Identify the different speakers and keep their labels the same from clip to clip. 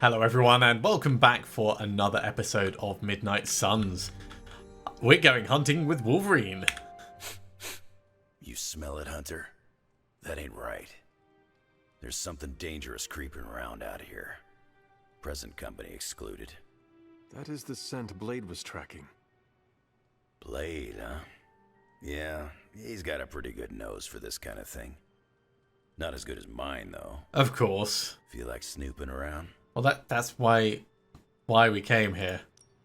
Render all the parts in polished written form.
Speaker 1: Hello everyone and welcome back for another episode of Midnight Suns. We're going hunting with Wolverine.
Speaker 2: You smell it, Hunter? That ain't right. There's something dangerous creeping around out here. Present company excluded.
Speaker 3: That is the scent Blade was tracking.
Speaker 2: Blade, huh? Yeah, he's got a pretty good nose for this kind of thing. Not as good as mine, though.
Speaker 1: Of course.
Speaker 2: Feel like snooping around?
Speaker 1: Well, that's why we came here.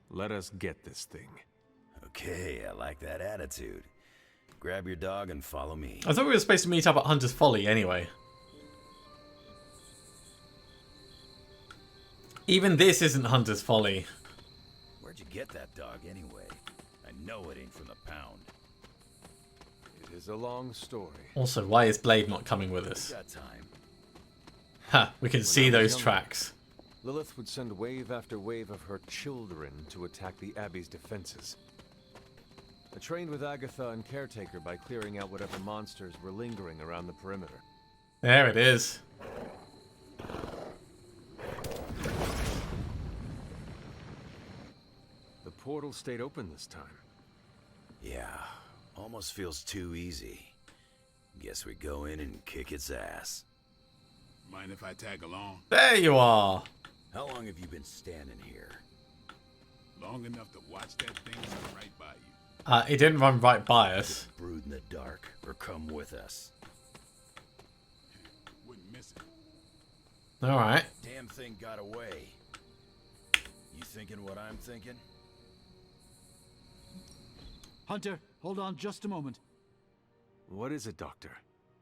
Speaker 3: Let us get this thing.
Speaker 2: Okay, I like that attitude. Grab your dog and follow me.
Speaker 1: I thought we were supposed to meet up at Hunter's Folly anyway. Even this isn't Hunter's Folly.
Speaker 2: Where'd you get that dog anyway? I know it ain't from the pound.
Speaker 3: It is a long story.
Speaker 1: Also, why is Blade not coming with us?
Speaker 2: We got time.
Speaker 1: Ha, we can see those tracks.
Speaker 3: Lilith would send wave after wave of her children to attack the Abbey's defenses. I trained with Agatha and Caretaker by clearing out whatever monsters were lingering around the perimeter.
Speaker 1: There it is.
Speaker 3: The portal stayed open this time.
Speaker 2: Yeah, almost feels too easy. Guess we go in and kick its ass.
Speaker 4: Mind if I tag along?
Speaker 1: There you are.
Speaker 2: How long have you been standing here?
Speaker 4: Long enough to watch that thing run right by you.
Speaker 1: It didn't run right by us.
Speaker 2: Brood in the dark, or come with us.
Speaker 4: Wouldn't miss it.
Speaker 1: Alright.
Speaker 2: Damn thing got away. You thinking what I'm thinking?
Speaker 5: Hunter, hold on just a moment.
Speaker 3: What is it, Doctor?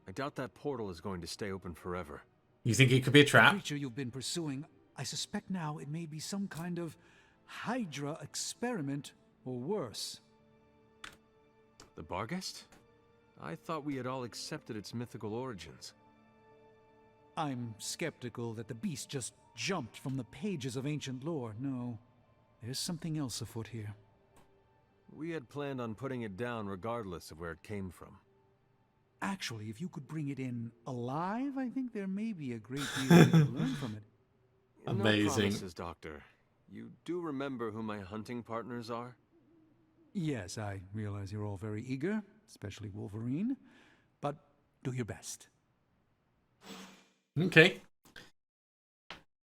Speaker 3: I doubt that portal is going to stay open forever.
Speaker 1: You think it could be a
Speaker 5: The
Speaker 1: trap?
Speaker 5: creature you've been pursuing, I suspect now it may be some kind of Hydra experiment or worse.
Speaker 3: The Barghest? I thought we had all accepted its mythical origins.
Speaker 5: I'm skeptical that the beast just jumped from the pages of ancient lore. No, there's something else afoot here.
Speaker 3: We had planned on putting it down regardless of where it came from.
Speaker 5: Actually, if you could bring it in alive, I think there may be a great deal we could learn from it.
Speaker 1: Amazing.
Speaker 3: No promises, Doctor. You do remember who my hunting partners are?
Speaker 5: Yes, I realize you're all very eager, especially Wolverine, but do your best.
Speaker 1: Okay.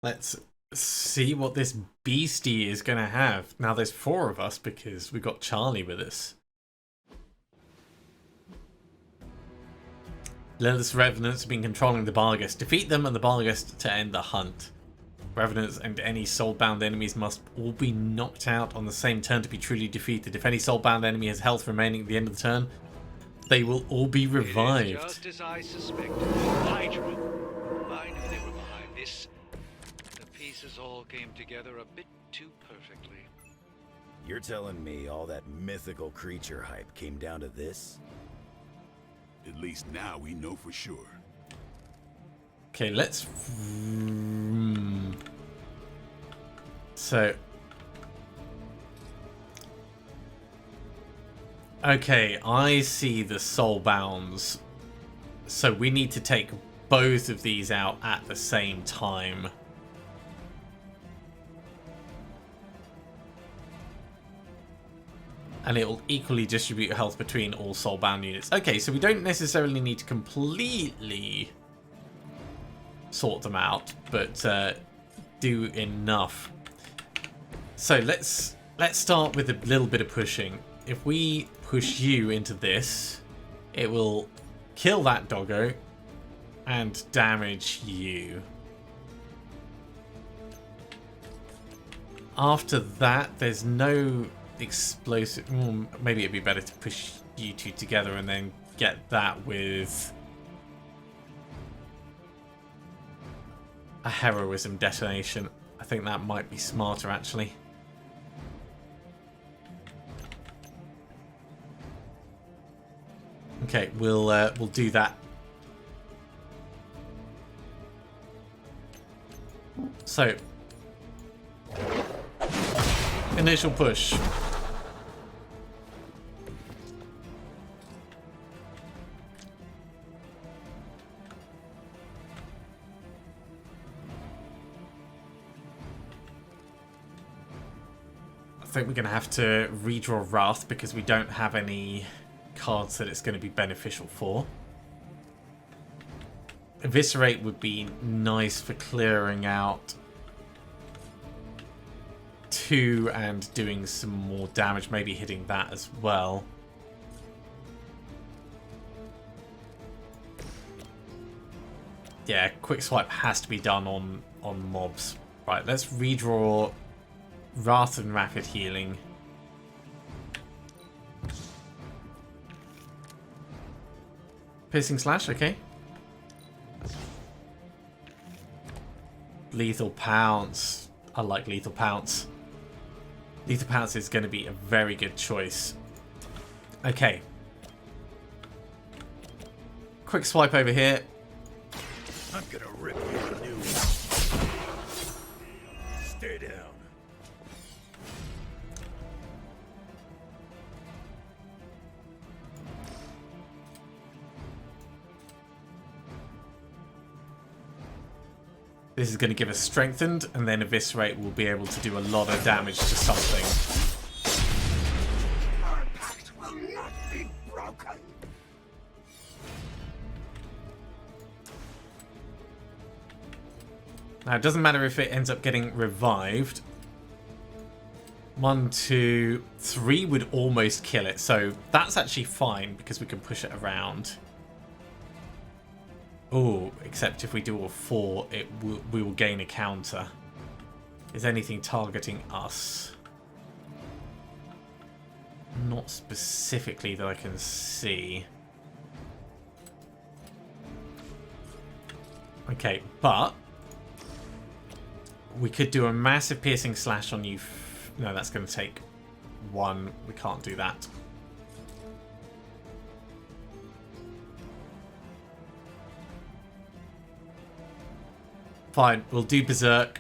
Speaker 1: Let's see what this beastie is going to have. Now there's 4 of us because we've got Charlie with us. Lilith's Revenants have been controlling the Barghest. Defeat them and the Barghest to end the hunt. Revenants and any soulbound enemies must all be knocked out on the same turn to be truly defeated. If any soulbound enemy has health remaining at the end of the turn, they will all be revived.
Speaker 6: It is just as I suspected. Hydra. I knew they were behind this. The pieces all came together a bit too perfectly.
Speaker 2: You're telling me all that mythical creature hype came down to this?
Speaker 4: At least now we know for sure.
Speaker 1: Okay, let's... So... Okay, I see the soulbounds. So we need to take both of these out at the same time. And it will equally distribute health between all soulbound units. Okay, so we don't necessarily need to completely sort them out, but do enough. So let's start with a little bit of pushing. If we push you into this, it will kill that doggo and damage you. After that, there's no explosive. Maybe it'd be better to push you two together and then get that with a heroism detonation. I think that might be smarter, actually. Okay, we'll do that. So, initial push. think we're going to have to redraw Wrath because we don't have any cards that it's going to be beneficial for. Eviscerate would be nice for clearing out 2 and doing some more damage, maybe hitting that as well. Yeah, quick swipe has to be done on mobs. Right, let's redraw Wrath and Rapid Healing. Piercing Slash, okay. Lethal Pounce. I like Lethal Pounce. Lethal Pounce is going to be a very good choice. Okay. Quick swipe over here.
Speaker 2: I'm gonna rip you a new one. Stay down.
Speaker 1: This is going to give us Strengthened, and then Eviscerate will be able to do a lot of damage to something.
Speaker 2: Our pact will not be broken.
Speaker 1: Now, it doesn't matter if it ends up getting revived. 1, 2, 3 would almost kill it, so that's actually fine because we can push it around. Oh, except if we do all 4, we will gain a counter. Is anything targeting us? Not specifically that I can see. Okay, but we could do a massive Piercing Slash on you. No, that's going to take 1. We can't do that. Fine, we'll do Berserk.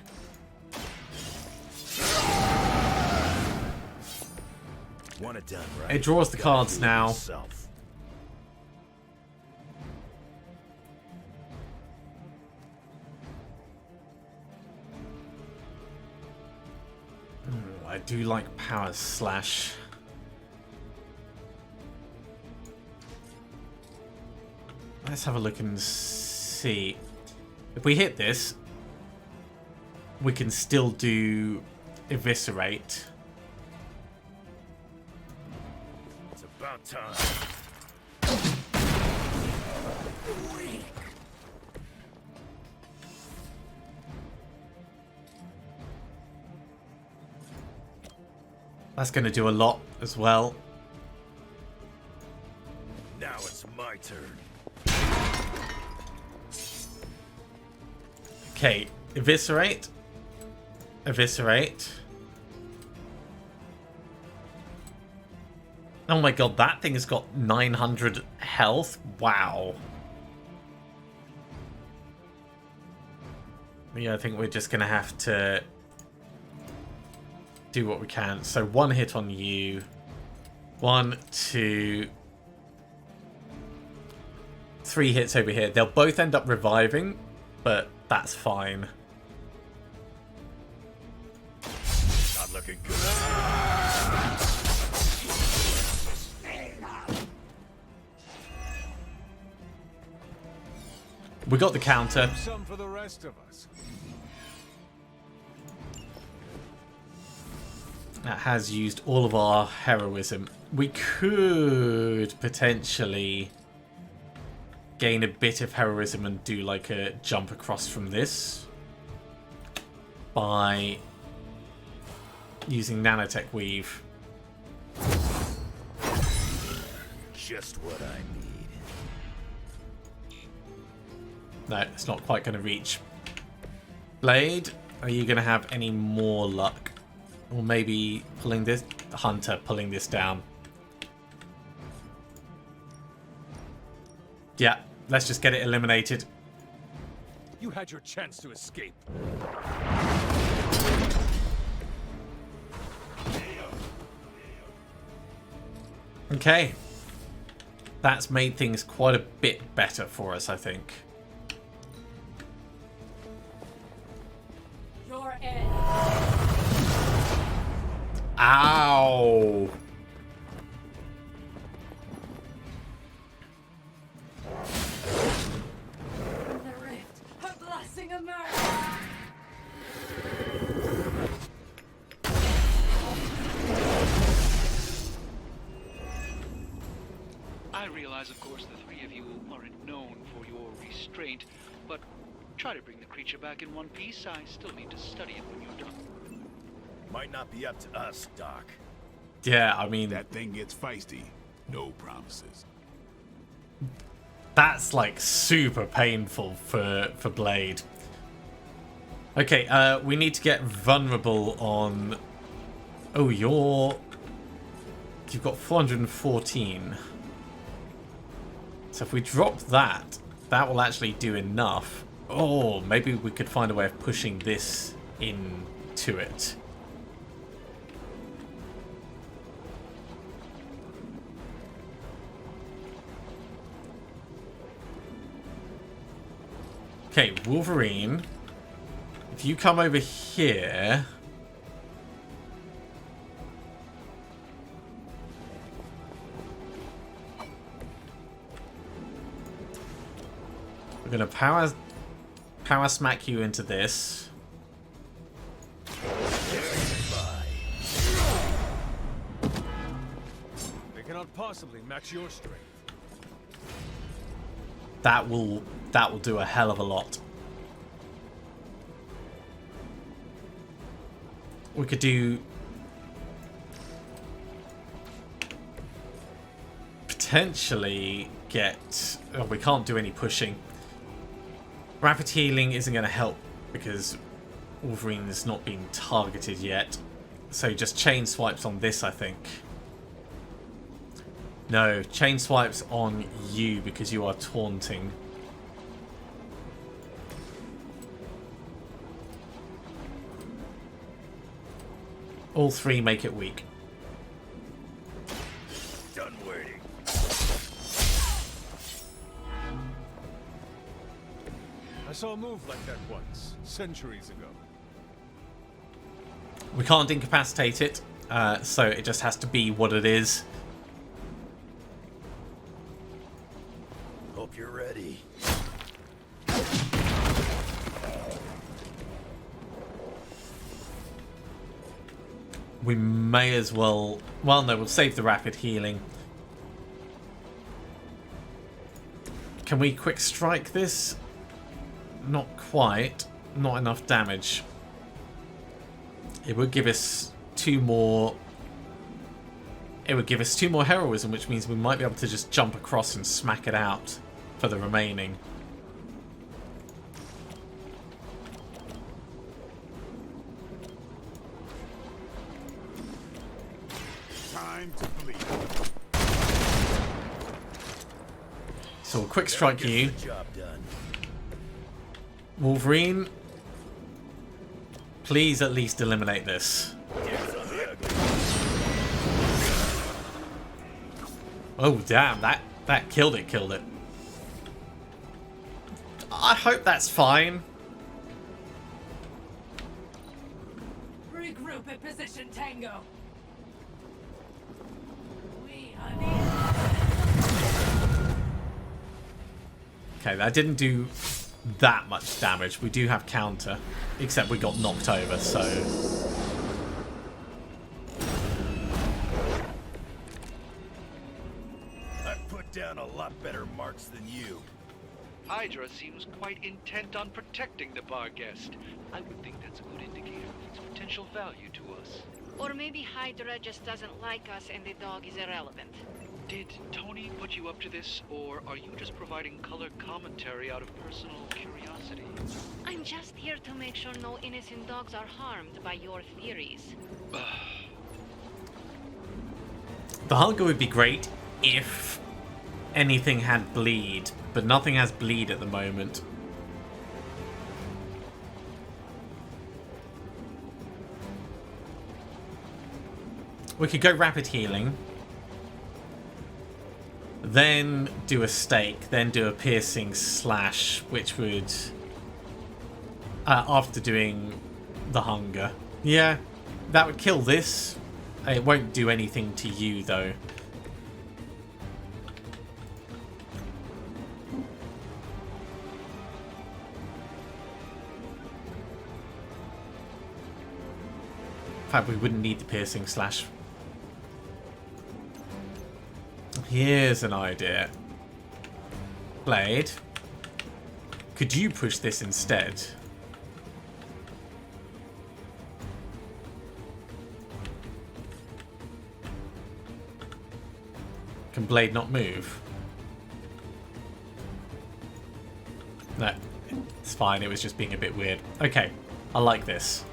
Speaker 2: Want it done, right?
Speaker 1: It draws the cards now.
Speaker 2: Yourself.
Speaker 1: I do like Power Slash. Let's have a look and see. If we hit this, we can still do Eviscerate.
Speaker 2: It's about time.
Speaker 1: That's going to do a lot as well.
Speaker 2: Now it's my turn.
Speaker 1: Okay, Eviscerate. Eviscerate. Oh my god, that thing has got 900 health. Wow. Yeah, I think we're just going to have to do what we can. So 1 hit on you. 1, 2, 3 hits over here. They'll both end up reviving, but that's fine.
Speaker 2: Not looking good.
Speaker 1: We got the counter.
Speaker 3: Some for the rest of us.
Speaker 1: That has used all of our heroism. We could potentially gain a bit of heroism and do like a jump across from this by using Nanotech Weave.
Speaker 2: Just what I need.
Speaker 1: No, it's not quite going to reach. Blade, are you going to have any more luck? Or maybe pulling this... Hunter pulling this down. Yeah, let's just get it eliminated.
Speaker 3: You had your chance to escape.
Speaker 1: Okay. That's made things quite a bit better for us, I think.
Speaker 7: Your end.
Speaker 1: Ah!
Speaker 6: I realize, of course, the three of you aren't known for your restraint, but try to bring the creature back in one piece. I still need to study it when you're done.
Speaker 2: Might not be up to us, Doc.
Speaker 1: Yeah, I mean,
Speaker 4: That thing gets feisty. No promises.
Speaker 1: that's like super painful for Blade. Okay, we need to get vulnerable on... Oh, you've got 414. So if we drop that, that will actually do enough. Oh, maybe we could find a way of pushing this into it. Okay, Wolverine. If you come over here... We're gonna power smack you into this.
Speaker 3: They cannot possibly match your strength.
Speaker 1: That will do a hell of a lot. We could do potentially get... Oh, we can't do any pushing. Rapid healing isn't going to help because Wolverine is not being targeted yet. So just chain swipes on this, I think. No, chain swipes on you because you are taunting. All three make it weak.
Speaker 2: Done waiting.
Speaker 3: I saw a move like that once, centuries ago.
Speaker 1: We can't incapacitate it, so it just has to be what it is.
Speaker 2: Hope you're ready.
Speaker 1: We may as well... Well, no, we'll save the rapid healing. Can we quick strike this? Not quite. Not enough damage. It would give us two more... It would give us 2 more heroism, which means we might be able to just jump across and smack it out for the remaining.
Speaker 4: Time to bleed.
Speaker 1: So we'll quick strike you.
Speaker 2: Gets the job done.
Speaker 1: Wolverine, please at least eliminate this. Oh damn, that killed it. I hope that's fine.
Speaker 7: Regroup at position Tango. We are
Speaker 1: Okay, that didn't do that much damage. We do have counter, except we got knocked over, so...
Speaker 2: I've put down a lot better marks than you.
Speaker 6: Hydra seems quite intent on protecting the Barghest. I would think that's a good indicator of its potential value to us.
Speaker 8: Or maybe Hydra just doesn't like us and the dog is irrelevant.
Speaker 6: Did Tony put you up to this, or are you just providing color commentary out of personal curiosity?
Speaker 8: I'm just here to make sure no innocent dogs are harmed by your theories.
Speaker 1: The hunger would be great if anything had bleed, but nothing has bleed at the moment. We could go rapid healing, then do a stake, then do a piercing slash, which would, after doing the hunger. Yeah, that would kill this. It won't do anything to you though. In fact, we wouldn't need the piercing slash. Here's an idea. Blade, could you push this instead? Can Blade not move? No, it's fine. It was just being a bit weird. Okay, I like this.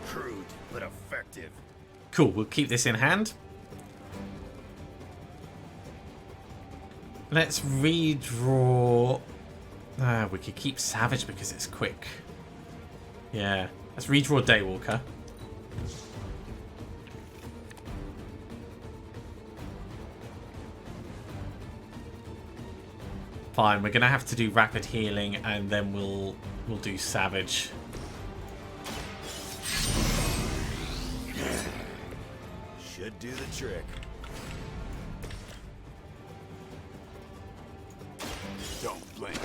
Speaker 2: Crude, but effective.
Speaker 1: Cool, we'll keep this in hand. Let's redraw. We could keep Savage because it's quick. Yeah, let's redraw Daywalker. Fine, we're gonna have to do rapid healing, and then we'll do Savage.
Speaker 2: Should do the trick.
Speaker 4: Don't blink.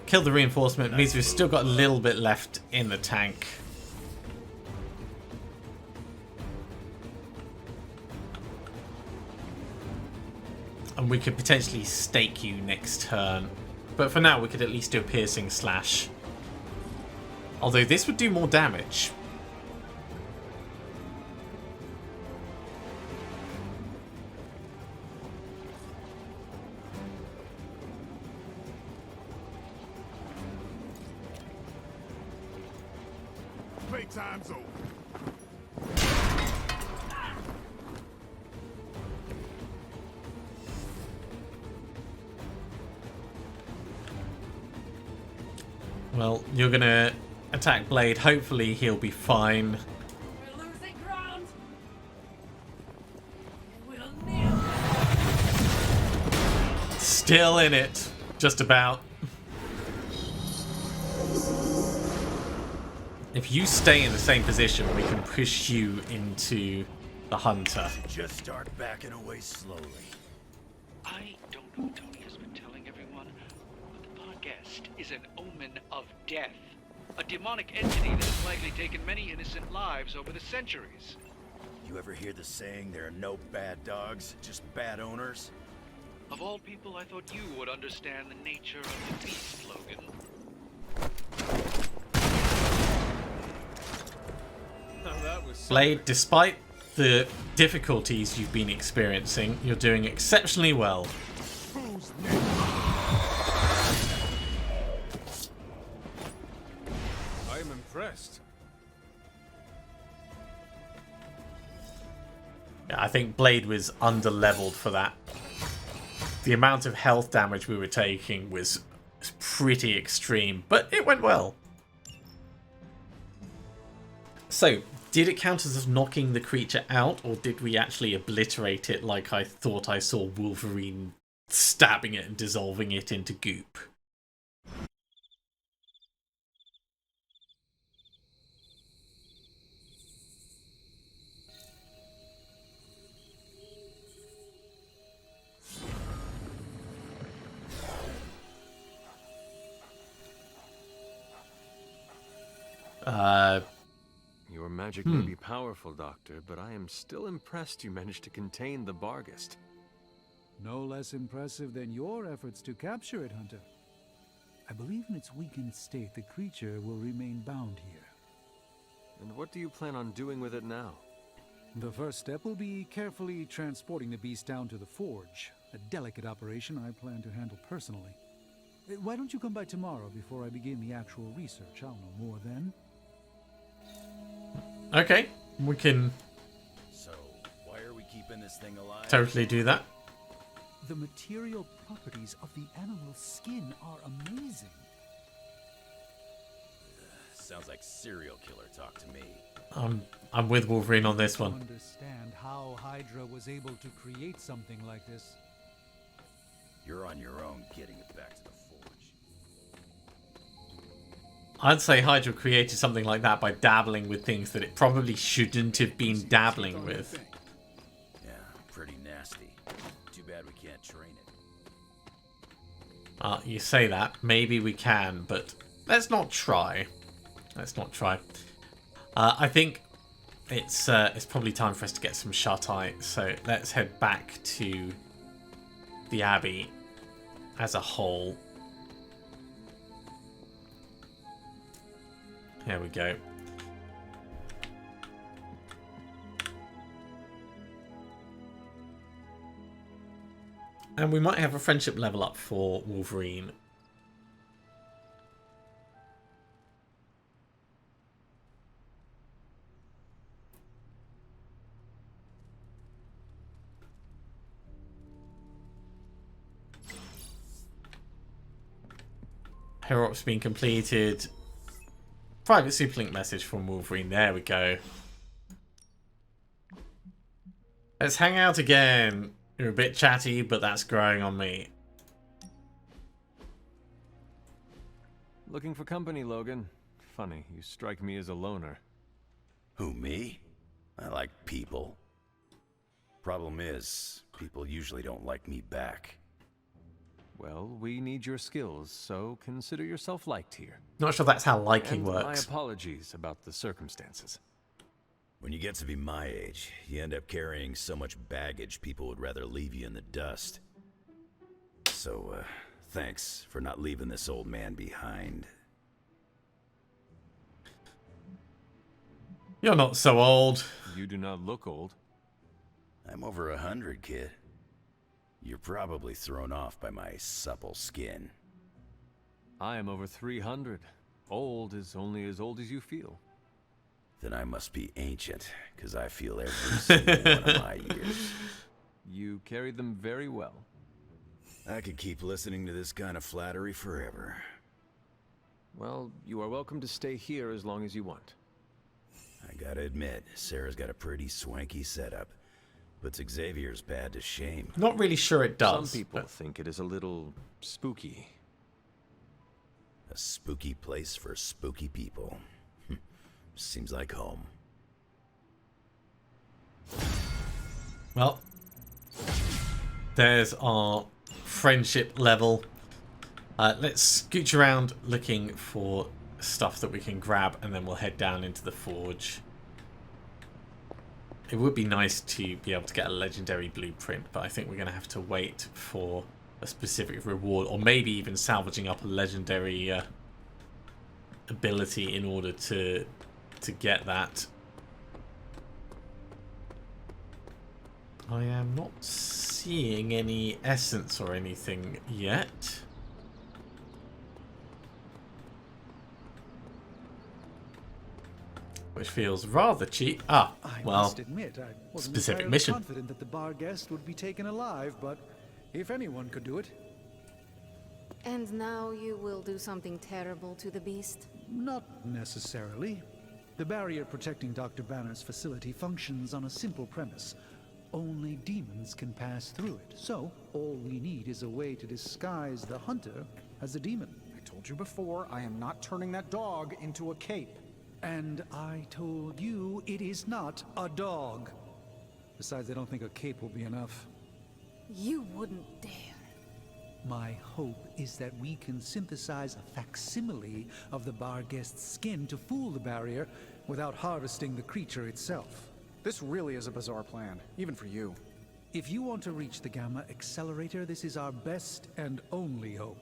Speaker 1: Kill the reinforcement means we've still got a little bit left in the tank. And we could potentially stake you next turn. But for now, we could at least do a piercing slash. Although this would do more damage.
Speaker 4: Playtime's over.
Speaker 1: Well, you're gonna attack Blade. Hopefully he'll be fine.
Speaker 7: We're losing ground. We'll kneel.
Speaker 1: Still in it. Just about. If you stay in the same position, we can push you into the Hunter.
Speaker 2: Just start backing away slowly.
Speaker 6: I don't know what Tony has been telling everyone, but the Barghest is an omen of death. A demonic entity that has likely taken many innocent lives over the centuries.
Speaker 2: You ever hear the saying, there are no bad dogs, just bad owners?
Speaker 6: Of all people, I thought you would understand the nature of the beast, Logan.
Speaker 1: Blade, despite the difficulties you've been experiencing, you're doing exceptionally well.
Speaker 4: Who's next?
Speaker 3: I am impressed.
Speaker 1: Yeah, I think Blade was under-leveled for that. The amount of health damage we were taking was pretty extreme, but it went well. So, did it count as us knocking the creature out, or did we actually obliterate it like I thought I saw Wolverine stabbing it and dissolving it into goop?
Speaker 3: Your magic may be powerful, Doctor, but I am still impressed you managed to contain the Barghest.
Speaker 5: No less impressive than your efforts to capture it, Hunter. I believe in its weakened state, the creature will remain bound here.
Speaker 3: And what do you plan on doing with it now?
Speaker 5: The first step will be carefully transporting the beast down to the forge. A delicate operation I plan to handle personally. Why don't you come by tomorrow before I begin the actual research? I'll know more then.
Speaker 1: Okay, we can
Speaker 2: So, why are we keeping this thing alive?
Speaker 1: totally do that.
Speaker 5: The material properties of the animal's skin are amazing.
Speaker 2: Sounds like serial killer talk to me.
Speaker 1: I'm with Wolverine on this
Speaker 5: To
Speaker 1: one.
Speaker 5: understand how Hydra was able to create something like this.
Speaker 2: You're on your own getting it back to the forge.
Speaker 1: I'd say Hydra created something like that by dabbling with things that it probably shouldn't have been dabbling with.
Speaker 2: Yeah, pretty nasty. Too bad we can't train it.
Speaker 1: You say that. Maybe we can, but let's not try. Let's not try. I think it's probably time for us to get some shut-eye, so let's head back to the Abbey as a whole. Here we go. And we might have a friendship level up for Wolverine. Hero Op's been completed. Private Superlink message from Wolverine. There we go. Let's hang out again. You're a bit chatty, but that's growing on me.
Speaker 3: Looking for company, Logan? Funny, you strike me as a loner.
Speaker 2: Who, me? I like people. Problem is, people usually don't like me back.
Speaker 3: Well, we need your skills, so consider yourself liked here.
Speaker 1: Not sure that's how liking
Speaker 3: And
Speaker 1: works.
Speaker 3: my apologies about the circumstances.
Speaker 2: When you get to be my age, you end up carrying so much baggage people would rather leave you in the dust. So, thanks for not leaving this old man behind.
Speaker 1: You're not so old.
Speaker 3: You do not look old.
Speaker 2: I'm over 100, kid. You're probably thrown off by my supple skin.
Speaker 3: I am over 300. Old is only as old as you feel.
Speaker 2: Then I must be ancient, because I feel every single one of my years.
Speaker 3: You carried them very well.
Speaker 2: I could keep listening to this kind of flattery forever.
Speaker 3: Well, you are welcome to stay here as long as you want.
Speaker 2: I gotta admit, Sarah's got a pretty swanky setup. Puts Xavier's bad to shame.
Speaker 1: Not really sure it does.
Speaker 3: Some people
Speaker 1: but
Speaker 3: think it is a little spooky.
Speaker 2: A spooky place for spooky people. Seems like home.
Speaker 1: Well, there's our friendship level. Let's scooch around looking for stuff that we can grab, and then we'll head down into the forge. It would be nice to be able to get a legendary blueprint, but I think we're going to have to wait for a specific reward, or maybe even salvaging up a legendary ability in order to get that. I am not seeing any essence or anything yet. Which feels rather cheap. Ah,
Speaker 5: I
Speaker 1: well,
Speaker 5: must admit, I wasn't
Speaker 1: specific
Speaker 5: entirely
Speaker 1: mission.
Speaker 5: confident that the Barghest would be taken alive, but if anyone could do it,
Speaker 8: And now you will do something terrible to the beast?
Speaker 5: not necessarily. The barrier protecting Dr. Banner's facility functions on a simple premise. Only demons can pass through it. So, all we need is a way to disguise the hunter as a demon.
Speaker 9: I told you before, I am not turning that dog into a cape.
Speaker 5: And I told you it is not a dog. Besides, I don't think a cape will be enough.
Speaker 8: You wouldn't dare.
Speaker 5: My hope is that we can synthesize a facsimile of the Barghest's skin to fool the barrier without harvesting the creature itself.
Speaker 9: This really is a bizarre plan, even for you.
Speaker 5: If you want to reach the Gamma Accelerator, this is our best and only hope.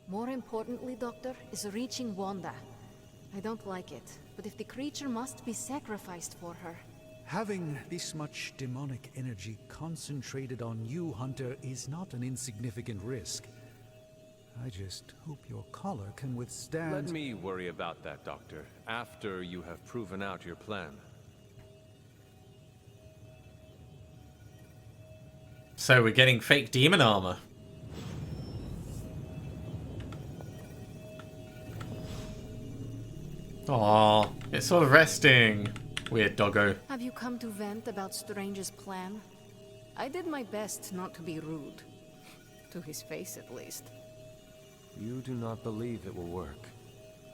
Speaker 8: More importantly, Doctor, is reaching Wanda. I don't like it, but if the creature must be sacrificed for her...
Speaker 5: Having this much demonic energy concentrated on you, Hunter, is not an insignificant risk. I just hope your collar can withstand...
Speaker 3: Let me worry about that, Doctor, after you have proven out your plan.
Speaker 1: So we're getting fake demon armor. Aww, it's sort of resting. Weird doggo.
Speaker 8: Have you come to vent about Strange's plan? I did my best not to be rude. To his face, at least.
Speaker 3: You do not believe it will work.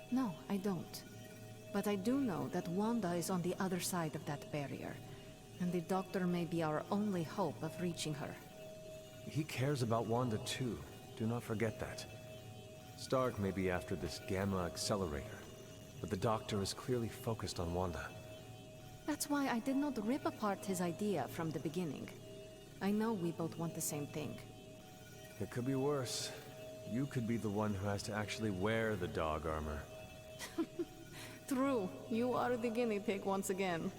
Speaker 8: No, I don't. But I do know that Wanda is on the other side of that barrier, and the Doctor may be our only hope of reaching her.
Speaker 3: He cares about Wanda too. Do not forget that. Stark may be after this gamma accelerator, but the Doctor is clearly focused on Wanda.
Speaker 8: That's why I did not rip apart his idea from the beginning. I know we both want the same thing.
Speaker 3: It could be worse. You could be the one who has to actually wear the dog armor.
Speaker 8: True, you are the guinea pig once again.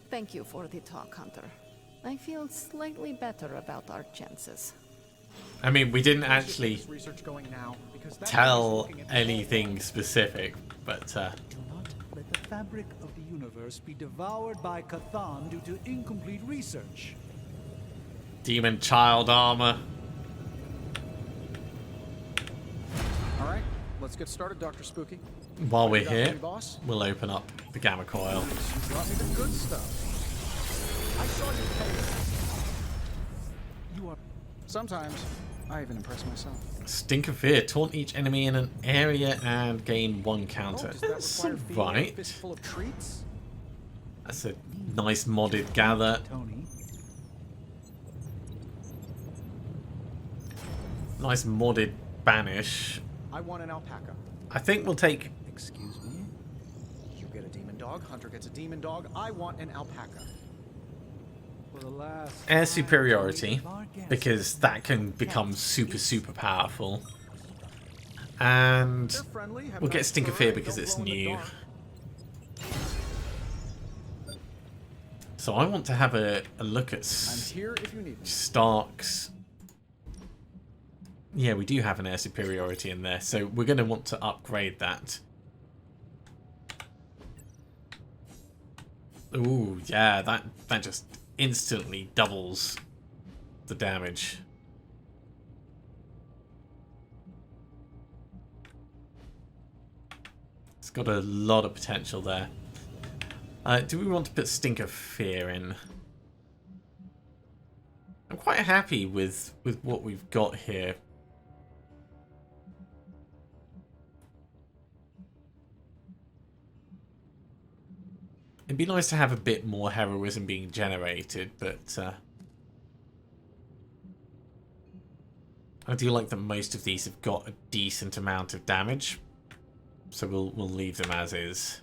Speaker 8: Thank you for the talk, Hunter. I feel slightly better about our chances.
Speaker 1: I mean, we didn't actually
Speaker 9: Research going now, because that
Speaker 1: tell
Speaker 9: is looking at-
Speaker 1: anything specific, but
Speaker 5: Do not let the fabric of the universe be devoured by Cathan due to incomplete research.
Speaker 1: demon child armor.
Speaker 9: All right, let's get started, Dr. Spooky.
Speaker 1: While we're
Speaker 9: You got
Speaker 1: here,
Speaker 9: me, boss?
Speaker 1: we'll open up the gamma coil.
Speaker 9: You brought me the good stuff. I saw you pay.
Speaker 5: You are
Speaker 9: Sometimes, I even impress myself.
Speaker 1: Stink of Fear. Taunt each enemy in an area and gain 1
Speaker 9: Oh,
Speaker 1: counter.
Speaker 9: does that
Speaker 1: That's
Speaker 9: require feeding a
Speaker 1: right.
Speaker 9: fistful of treats?
Speaker 1: That's a nice modded gather.
Speaker 5: Tony.
Speaker 1: Nice modded banish.
Speaker 9: I want an alpaca.
Speaker 1: I think we'll take...
Speaker 9: Excuse me? You get a demon dog, Hunter gets a demon dog. I want an alpaca.
Speaker 5: For the last
Speaker 1: air
Speaker 5: time,
Speaker 1: superiority,
Speaker 5: Barghest.
Speaker 1: because that can become super powerful. And
Speaker 9: They're friendly, have
Speaker 1: we'll get
Speaker 9: nice
Speaker 1: Stink of
Speaker 9: fur,
Speaker 1: Fear
Speaker 9: and
Speaker 1: because
Speaker 9: don't
Speaker 1: it's
Speaker 9: glow in the
Speaker 1: new.
Speaker 9: dark.
Speaker 1: So I want to have a look at
Speaker 9: I'm here if you need me.
Speaker 1: Stark's... Yeah, we do have an air superiority in there, so we're going to want to upgrade that. Ooh, yeah, that just instantly doubles the damage. It's got a lot of potential there. Do we want to put Stink of Fear in? I'm quite happy with what we've got here. It'd be nice to have a bit more heroism being generated, but I do like that most of these have got a decent amount of damage, so we'll leave them as is.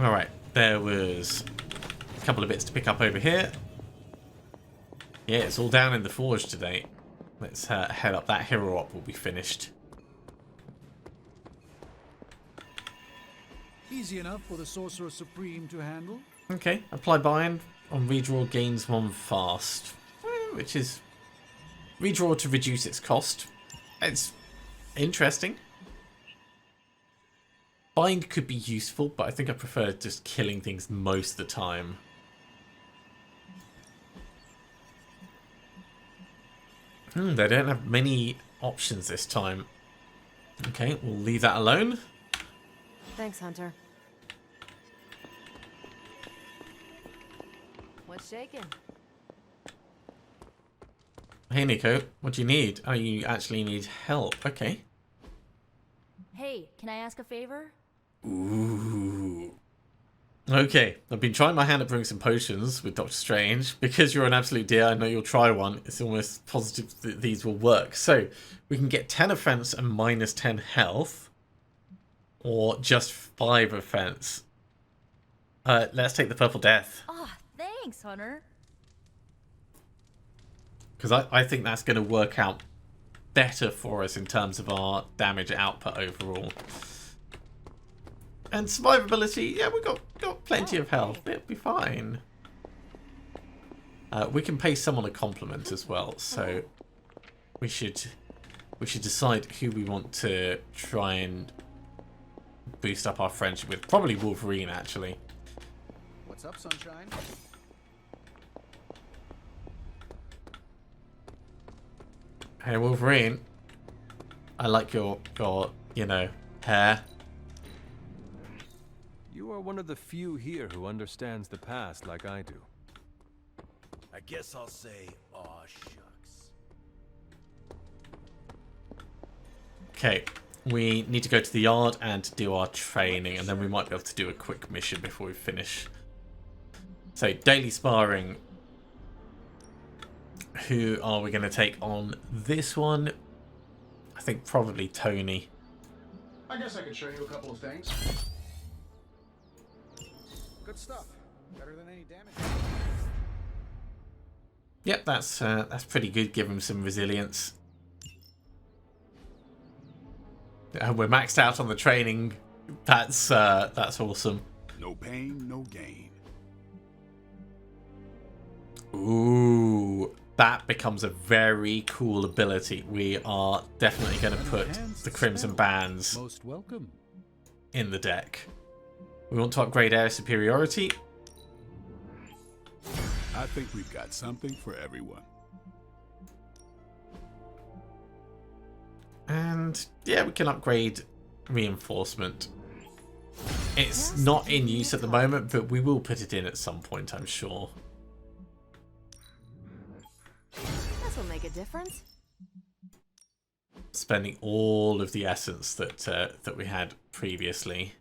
Speaker 1: All right, there was a couple of bits to pick up over here. Yeah, it's all down in the forge today. Let's head up. That hero op will be finished.
Speaker 5: Easy enough for the Sorcerer Supreme to handle.
Speaker 1: Okay, apply bind on redraw gains 1 fast, which is redraw to reduce its cost. It's interesting. Bind could be useful, but I think I prefer just killing things most of the time. They don't have many options this time. Okay, we'll leave that alone.
Speaker 10: Thanks, Hunter. What's shaking?
Speaker 1: Hey Nico, what do you need? Oh, you actually need help. Okay.
Speaker 10: Hey, can I ask a favor?
Speaker 1: Ooh. Okay, I've been trying my hand at brewing some potions with Doctor Strange. Because you're an absolute dear, I know you'll try one. It's almost positive that these will work. So, we can get 10 offense and minus 10 health. Or just 5 offense. Let's take the Purple Death.
Speaker 10: Oh, thanks, Hunter.
Speaker 1: Because I think that's going to work out better for us in terms of our damage output overall. And survivability, yeah, we've got plenty of health. It'll be fine. We can pay someone a compliment as well, so we should decide who we want to try and boost up our friendship with. Probably Wolverine, actually.
Speaker 9: What's up, sunshine?
Speaker 1: Hey, Wolverine. I like your you know, hair.
Speaker 3: You are one of the few here who understands the past like I do.
Speaker 2: I guess I'll say, aw shucks.
Speaker 1: Okay, we need to go to the yard and do our training, and then we might be able to do a quick mission before we finish. So, daily sparring. Who are we going to take on this one? I think probably Tony.
Speaker 9: I guess I could show you a couple of things. Good stuff. Better than any damage.
Speaker 1: Yep, that's pretty good. Give him some resilience. We're maxed out on the training. That's awesome.
Speaker 4: No pain, no gain.
Speaker 1: Ooh, that becomes a very cool ability. We are definitely going to put the Crimson Bands
Speaker 5: Most welcome.
Speaker 1: in the deck. We want to upgrade air superiority.
Speaker 4: I think we've got something for everyone.
Speaker 1: And yeah, we can upgrade reinforcement. It's not in use at the moment, but we will put it in at some point, I'm sure.
Speaker 10: This will make a difference.
Speaker 1: Spending all of the essence that we had previously.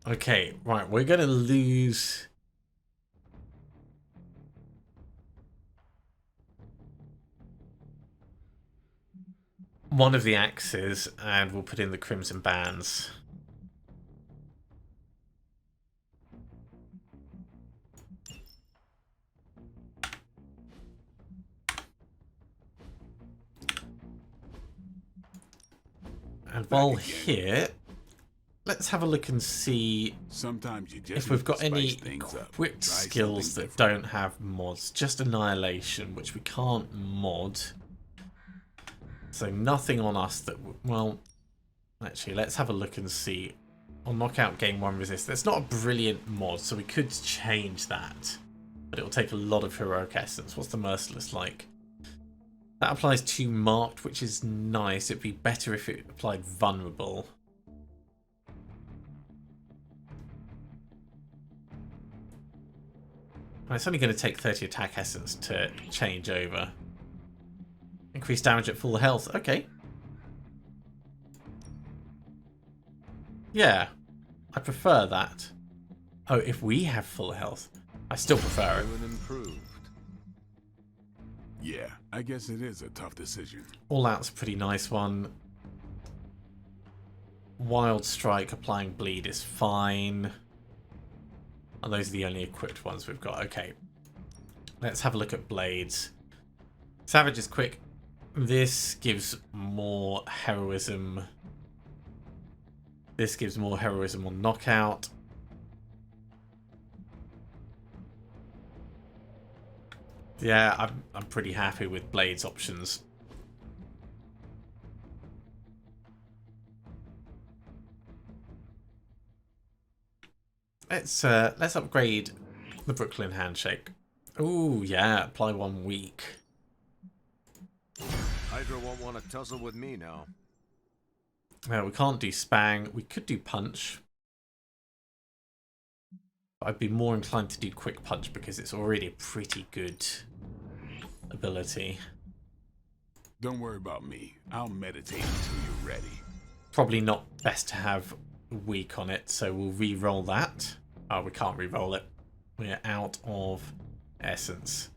Speaker 1: Okay, right, we're going to lose... one of the axes, and we'll put in the Crimson Bands. And while here, let's have a look and see
Speaker 4: Sometimes you just
Speaker 1: if we've got
Speaker 4: need to
Speaker 1: any
Speaker 4: spice things up.
Speaker 1: equipped
Speaker 4: Try
Speaker 1: skills
Speaker 4: something
Speaker 1: that don't have mods. Just Annihilation, which we can't mod. So nothing on us that... well, actually, let's have a look and see. On Knockout, gain 1 resist. That's not a brilliant mod, so we could change that. But it will take a lot of heroic essence. What's the Merciless like? That applies to Marked, which is nice. It'd be better if it applied Vulnerable. And it's only going to take 30 attack essence to change over. Increase damage at full health. Okay. Yeah. I prefer that. Oh, if we have full health. I still prefer it.
Speaker 3: Improved.
Speaker 4: Yeah, I guess it is a tough decision.
Speaker 1: All Out's a pretty nice one. Wild Strike applying bleed is fine. And those are the only equipped ones we've got. Okay. Let's have a look at blades. Savage is quick. This gives more heroism. This gives more heroism on Knockout. Yeah, I'm pretty happy with Blades options. Let's upgrade the Brooklyn Handshake. Ooh, yeah, apply 1 week.
Speaker 3: Hydra won't want to tussle with me now.
Speaker 1: We can't do Spang. We could do Punch. But I'd be more inclined to do Quick Punch because it's already a pretty good ability.
Speaker 4: Don't worry about me. I'll meditate until you're ready.
Speaker 1: Probably not best to have weak on it, so we'll re-roll that. Oh, we can't re-roll it. We're out of essence.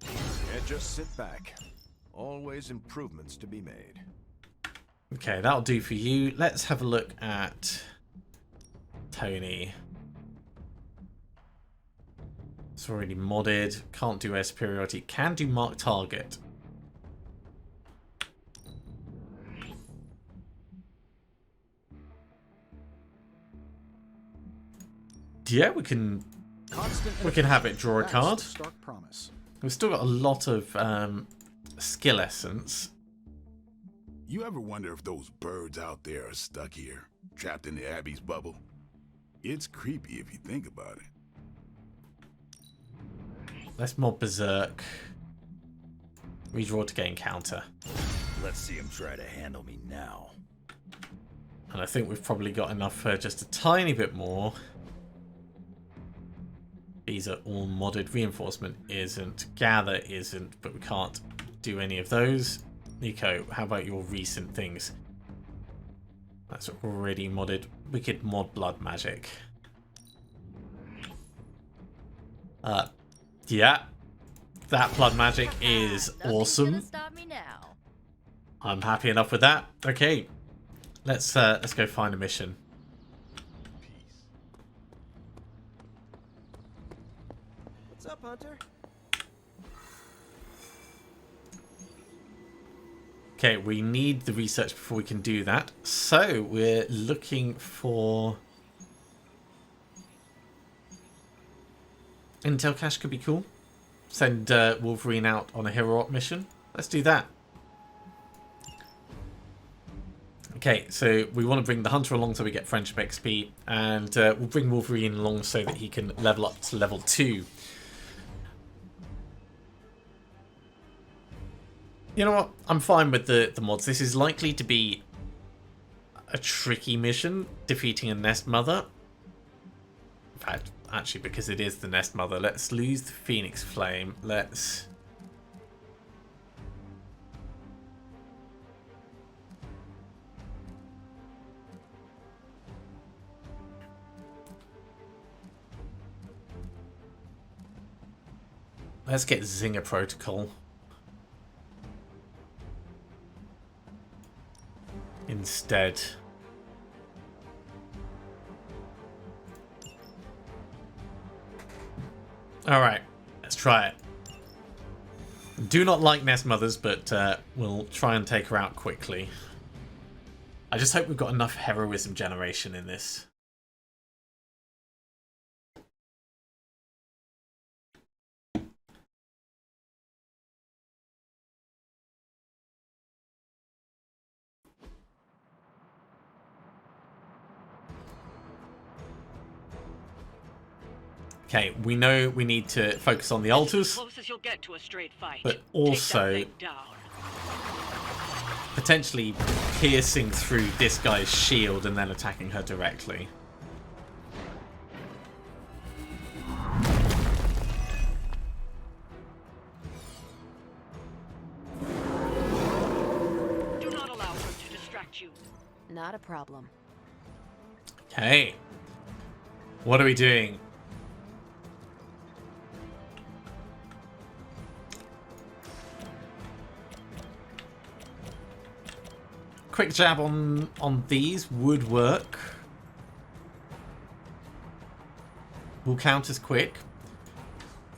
Speaker 3: Yeah, just sit back. Always improvements to be made.
Speaker 1: Okay, that'll do for you. Let's have a look at Tony. It's already modded. Can't do air superiority. Can do mark target. Yeah, we can have it draw a card.
Speaker 9: Stark promise.
Speaker 1: We've still got a lot of skill essence.
Speaker 4: You ever wonder if those birds out there are stuck here, trapped in the Abbey's bubble? It's creepy if you think about it.
Speaker 1: Let's mod Berserk. Redraw to gain counter.
Speaker 2: Let's see him try to handle me now.
Speaker 1: And I think we've probably got enough for just a tiny bit more. These are all modded. Reinforcement isn't. Gather isn't, but we can't do any of those. Nico, how about your recent things? That's already modded. Wicked mod blood magic. Yeah. That blood magic is awesome.
Speaker 10: Stop me now.
Speaker 1: I'm happy enough with that. Okay. Let's go find a mission.
Speaker 9: What's up, Hunter?
Speaker 1: Okay, we need the research before we can do that. So we're looking for intel cache. Could be cool. Send Wolverine out on a hero op mission. Let's do that. Okay, so we want to bring the Hunter along so we get friendship XP, and we'll bring Wolverine along so that he can level up to level 2. You know what? I'm fine with the mods. This is likely to be a tricky mission, defeating a Nest Mother. In fact, actually, because it is the Nest Mother, let's lose the Phoenix Flame. Let's... let's get Zinger Protocol. Instead. Alright, let's try it. Do not like Nest Mothers, but we'll try and take her out quickly. I just hope we've got enough heroism generation in this. Okay, we know we need to focus on the altars,
Speaker 6: Close as you'll get to a straight fight.
Speaker 1: but also potentially piercing through this guy's shield and then attacking her directly.
Speaker 6: Do not allow her to distract you.
Speaker 10: Not a problem.
Speaker 1: Okay. What are we doing? Quick jab on these would work. Will count as quick.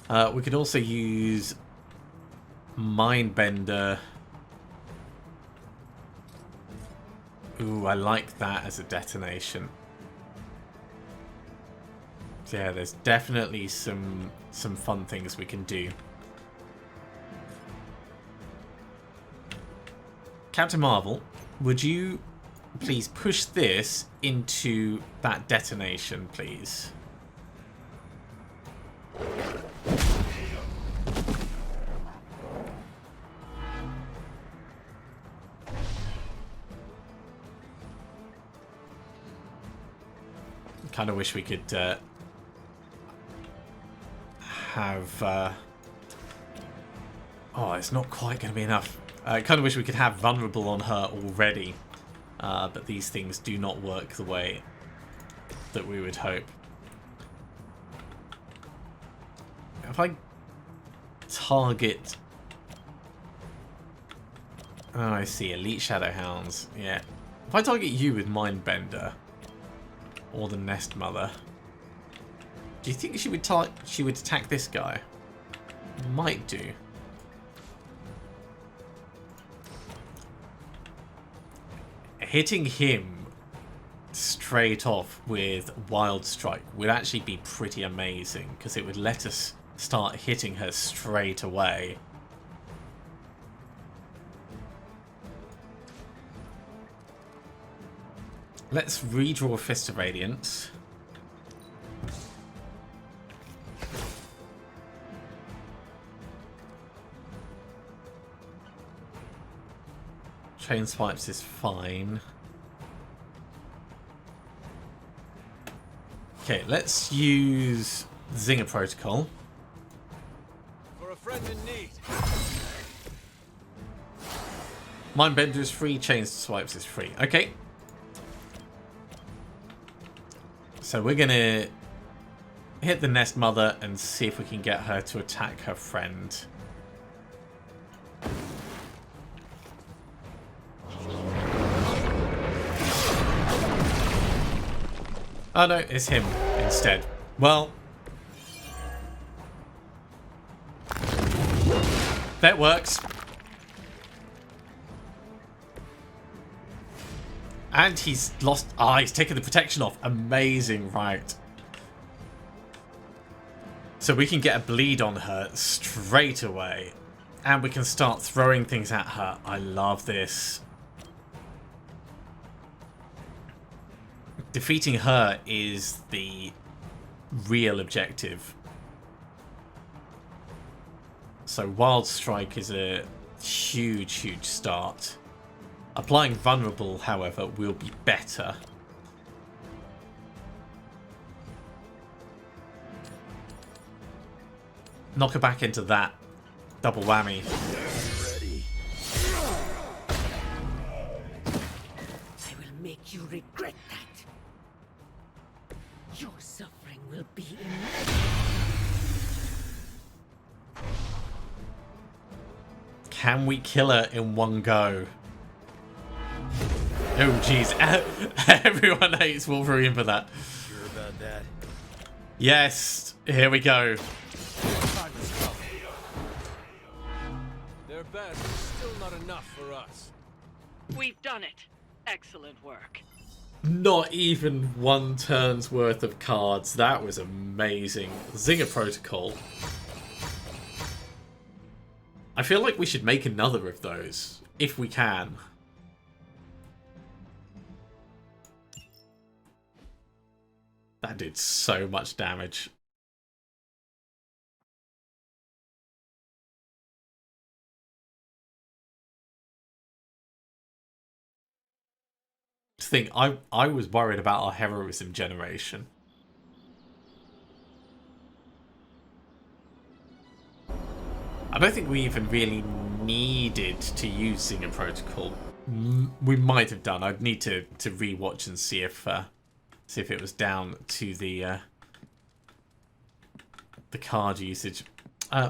Speaker 1: We could also use Mindbender. Ooh, I like that as a detonation. So yeah, there's definitely some fun things we can do. Captain Marvel, would you please push this into that detonation, please? Kind of wish we could have... oh, it's not quite going to be enough. I kind of wish we could have vulnerable on her already, but these things do not work the way that we would hope. If I target... oh, I see. Elite Shadowhounds. Yeah. If I target you with Mindbender, or the Nest Mother, do you think she would attack this guy? Might do. Hitting him straight off with Wild Strike would actually be pretty amazing, because it would let us start hitting her straight away. Let's redraw Fist of Radiance. Chain Swipes is fine. Okay, let's use Zinger Protocol.
Speaker 3: For a friend in need.
Speaker 1: Mindbender is free, Chains to Swipes is free. Okay. So we're going to hit the Nest Mother and see if we can get her to attack her friend. Oh no, it's him instead. Well, that works. And he's lost... Ah, he's taken the protection off. Amazing, right. So we can get a bleed on her straight away. And we can start throwing things at her. I love this. Defeating her is the real objective. So Wild Strike is a huge, huge start. Applying Vulnerable, however, will be better. Knock her back into that. Double whammy.
Speaker 2: Ready.
Speaker 7: I will make you regret that. Your suffering will be enough.
Speaker 1: Can we kill her in one go? Oh, jeez. Everyone hates Wolverine for that.
Speaker 2: Sure about that?
Speaker 1: Yes. Here we go.
Speaker 3: Their best is still not enough for us.
Speaker 7: We've done it. Excellent work.
Speaker 1: Not even one turn's worth of cards. That was amazing. Zinger Protocol. I feel like we should make another of those, if we can. That did so much damage. Just think, I was worried about our heroism generation. I don't think we even really needed to use Zinger Protocol. We might have done. I'd need to rewatch and see if it was down to the card usage.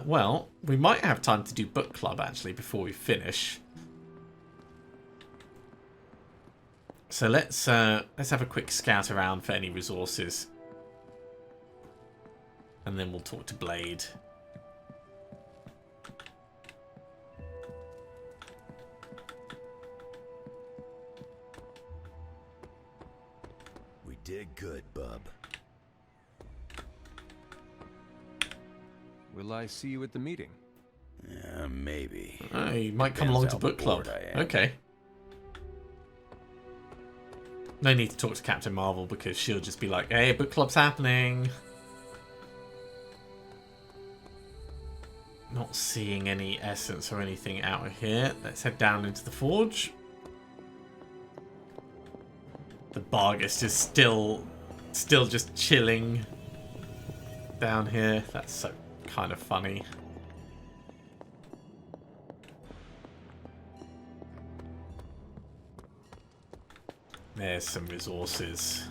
Speaker 1: Well, we might have time to do book club actually before we finish. So let's have a quick scout around for any resources, and then we'll talk to Blade.
Speaker 2: We did good, bub.
Speaker 3: Will I see you at the meeting?
Speaker 2: Maybe.
Speaker 1: You might come along to book club. Okay. No need to talk to Captain Marvel because she'll just be like, hey, book club's happening. Not seeing any essence or anything out here. Let's head down into the forge. The Barghest is still just chilling down here. That's so kind of funny. There's some resources.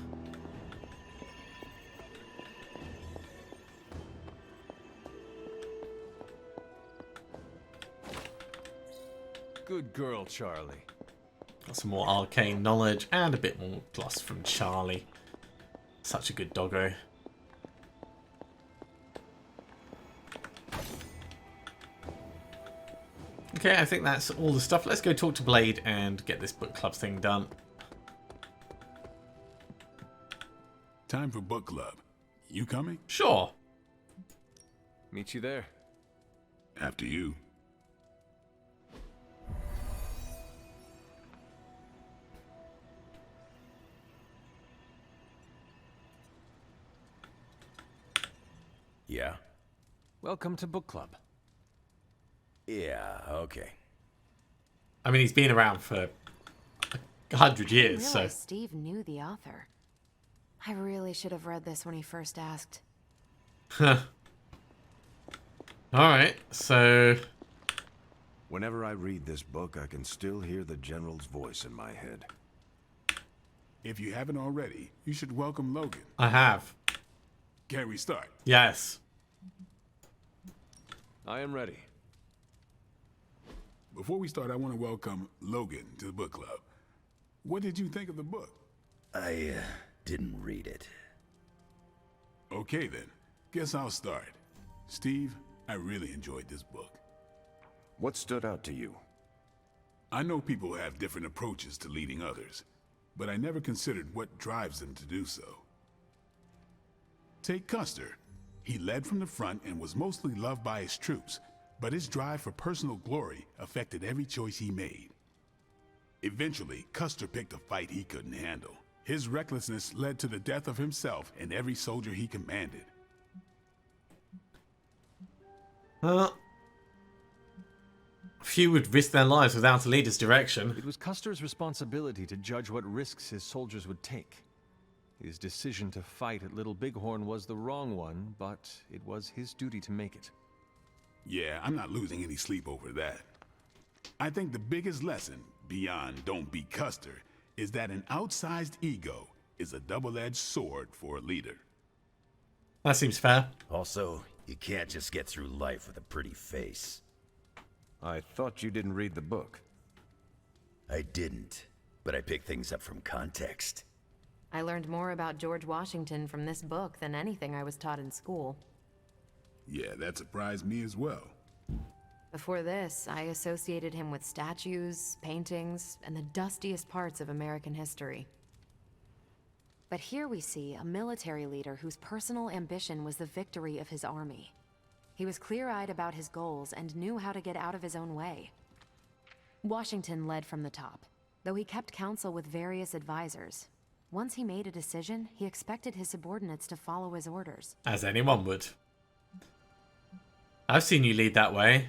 Speaker 3: Good girl, Charlie.
Speaker 1: Got some more arcane knowledge and a bit more gloss from Charlie. Such a good doggo. Okay, I think that's all the stuff. Let's go talk to Blade and get this book club thing done.
Speaker 4: Time for book club. You coming?
Speaker 1: Sure.
Speaker 3: Meet you there.
Speaker 4: After you.
Speaker 2: Yeah?
Speaker 3: Welcome to book club.
Speaker 2: Yeah, okay.
Speaker 1: I mean, he's been around for 100 years, so...
Speaker 8: realize Steve knew the author. I really should have read this when he first asked.
Speaker 1: Alright, so...
Speaker 11: Whenever I read this book, I can still hear the General's voice in my head.
Speaker 4: If you haven't already, you should welcome Logan.
Speaker 1: I have.
Speaker 4: Can we start?
Speaker 1: Yes.
Speaker 3: I am ready.
Speaker 4: Before we start, I want to welcome Logan to the book club. What did you think of the book?
Speaker 2: I didn't read it.
Speaker 4: Okay then, guess I'll start. Steve, I really enjoyed this book.
Speaker 11: What stood out to you?
Speaker 4: I know people have different approaches to leading others, but I never considered what drives them to do so. Take Custer. He led from the front and was mostly loved by his troops, but his drive for personal glory affected every choice he made. Eventually, Custer picked a fight he couldn't handle. His recklessness led to the death of himself and every soldier he commanded.
Speaker 1: Few would risk their lives without a leader's direction.
Speaker 3: It was Custer's responsibility to judge what risks his soldiers would take. His decision to fight at Little Bighorn was the wrong one, but it was his duty to make it.
Speaker 4: Yeah, I'm not losing any sleep over that. I think the biggest lesson, beyond don't be Custer, is that an outsized ego is a double-edged sword for a leader.
Speaker 1: That seems fair.
Speaker 2: Also, you can't just get through life with a pretty face.
Speaker 11: I thought you didn't read the book.
Speaker 2: I didn't, but I picked things up from context.
Speaker 12: I learned more about George Washington from this book than anything I was taught in school.
Speaker 4: Yeah, that surprised me as well.
Speaker 12: Before this, I associated him with statues, paintings, and the dustiest parts of American history. But here we see a military leader whose personal ambition was the victory of his army. He was clear-eyed about his goals and knew how to get out of his own way. Washington led from the top, though he kept counsel with various advisors. Once he made a decision, he expected his subordinates to follow his orders.
Speaker 1: As anyone would. I've seen you lead that way.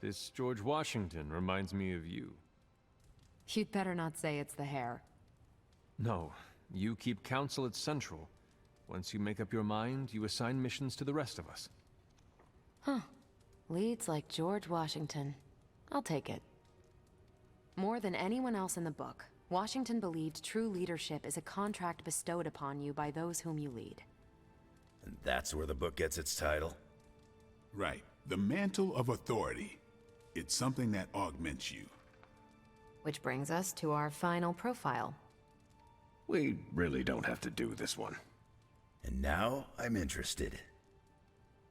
Speaker 3: This George Washington reminds me of you.
Speaker 12: You'd better not say it's the hair.
Speaker 3: No, you keep counsel at Central. Once you make up your mind, you assign missions to the rest of us.
Speaker 12: Huh. Leads like George Washington. I'll take it. More than anyone else in the book, Washington believed true leadership is a contract bestowed upon you by those whom you lead.
Speaker 2: And that's where the book gets its title?
Speaker 4: Right. The mantle of authority. It's something that augments you.
Speaker 12: Which brings us to our final profile.
Speaker 11: We really don't have to do this one.
Speaker 2: And now I'm interested.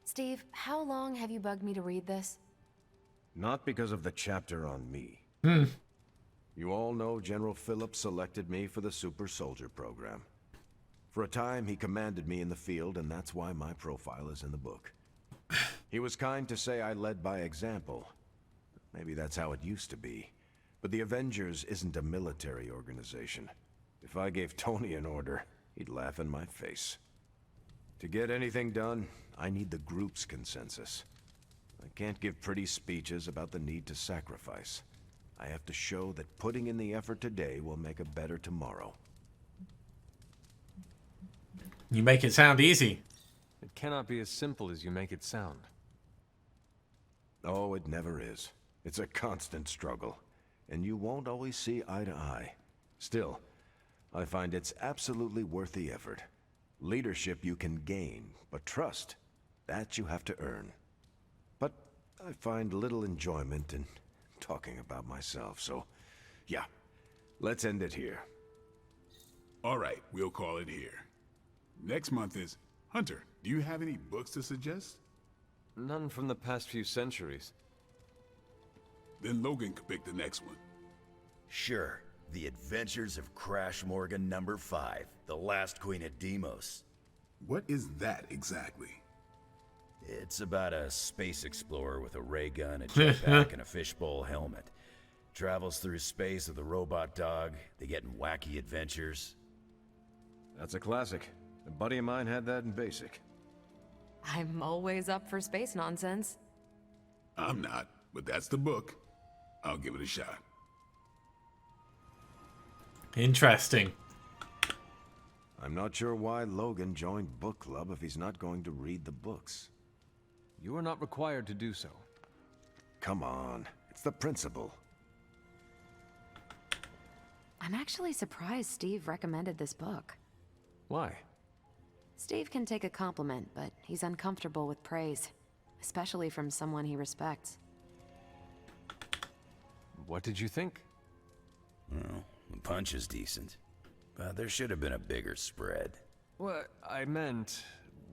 Speaker 12: Steve, how long have you bugged me to read this?
Speaker 11: Not because of the chapter on me. You all know General Phillips selected me for the Super Soldier program. For a time, he commanded me in the field, and that's why my profile is in the book. He was kind to say I led by example. Maybe that's how it used to be. But the Avengers isn't a military organization. If I gave Tony an order, he'd laugh in my face. To get anything done, I need the group's consensus. I can't give pretty speeches about the need to sacrifice. I have to show that putting in the effort today will make a better tomorrow.
Speaker 1: You make it sound easy.
Speaker 3: It cannot be as simple as you make it sound.
Speaker 11: Oh, it never is. It's a constant struggle, and you won't always see eye to eye. Still, I find it's absolutely worth the effort. Leadership you can gain, but trust, that you have to earn. But I find little enjoyment in talking about myself, so yeah, let's end it here.
Speaker 4: All right, we'll call it here. Next month is... Hunter, do you have any books to suggest?
Speaker 3: None from the past few centuries.
Speaker 4: Then Logan could pick the next one.
Speaker 2: Sure. The Adventures of Crash Morgan #5, The Last Queen of Deimos.
Speaker 4: What is that exactly?
Speaker 2: It's about a space explorer with a ray gun, a jetpack, and a fishbowl helmet. Travels through space with a robot dog. They get in wacky adventures.
Speaker 11: That's a classic. A buddy of mine had that in basic.
Speaker 12: I'm always up for space nonsense.
Speaker 4: I'm not, but that's the book. I'll give it a shot.
Speaker 1: Interesting.
Speaker 11: I'm not sure why Logan joined book club if he's not going to read the books.
Speaker 3: You are not required to do so.
Speaker 11: Come on, it's the principle.
Speaker 12: I'm actually surprised Steve recommended this book.
Speaker 3: Why?
Speaker 12: Steve can take a compliment, but he's uncomfortable with praise, especially from someone he respects.
Speaker 3: What did you think?
Speaker 2: Well, the punch is decent, but there should have been a bigger spread.
Speaker 3: What I meant,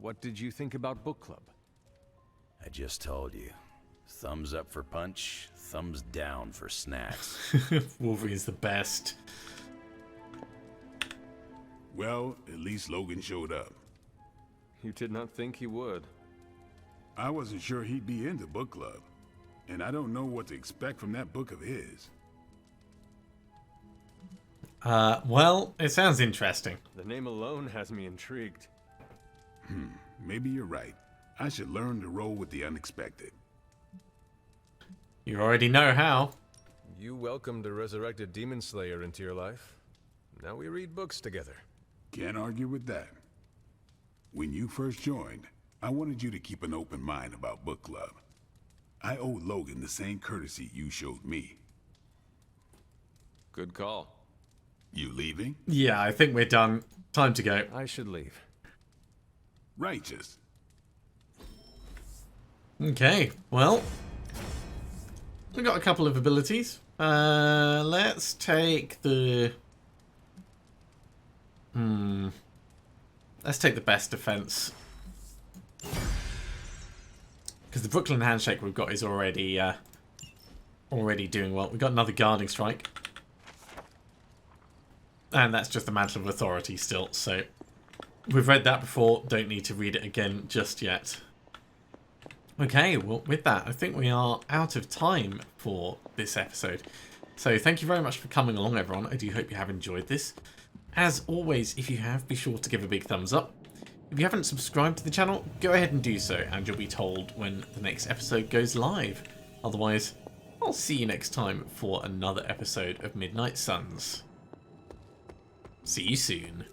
Speaker 3: what did you think about book club?
Speaker 2: I just told you. Thumbs up for punch, thumbs down for snacks.
Speaker 1: Wolverine's the best.
Speaker 4: Well, at least Logan showed up.
Speaker 3: You did not think he would.
Speaker 4: I wasn't sure he'd be into book club, and I don't know what to expect from that book of his.
Speaker 1: Well, it sounds interesting.
Speaker 3: The name alone has me intrigued.
Speaker 4: Maybe you're right. I should learn to roll with the unexpected.
Speaker 1: You already know how.
Speaker 3: You welcomed a resurrected demon slayer into your life. Now we read books together.
Speaker 4: Can't argue with that. When you first joined, I wanted you to keep an open mind about book club. I owe Logan the same courtesy you showed me.
Speaker 3: Good call.
Speaker 4: You leaving?
Speaker 1: Yeah, I think we're done. Time to go.
Speaker 3: I should leave.
Speaker 4: Righteous.
Speaker 1: Okay, well, we've got a couple of abilities. Let's take the... Let's take the best defense. Because the Brooklyn Handshake we've got is already doing well. We've got another Guarding Strike. And that's just the Mantle of Authority still, so... We've read that before, don't need to read it again just yet. Okay, well, with that, I think we are out of time for this episode. So thank you very much for coming along, everyone. I do hope you have enjoyed this. As always, if you have, be sure to give a big thumbs up. If you haven't subscribed to the channel, go ahead and do so, and you'll be told when the next episode goes live. Otherwise, I'll see you next time for another episode of Midnight Suns. See you soon.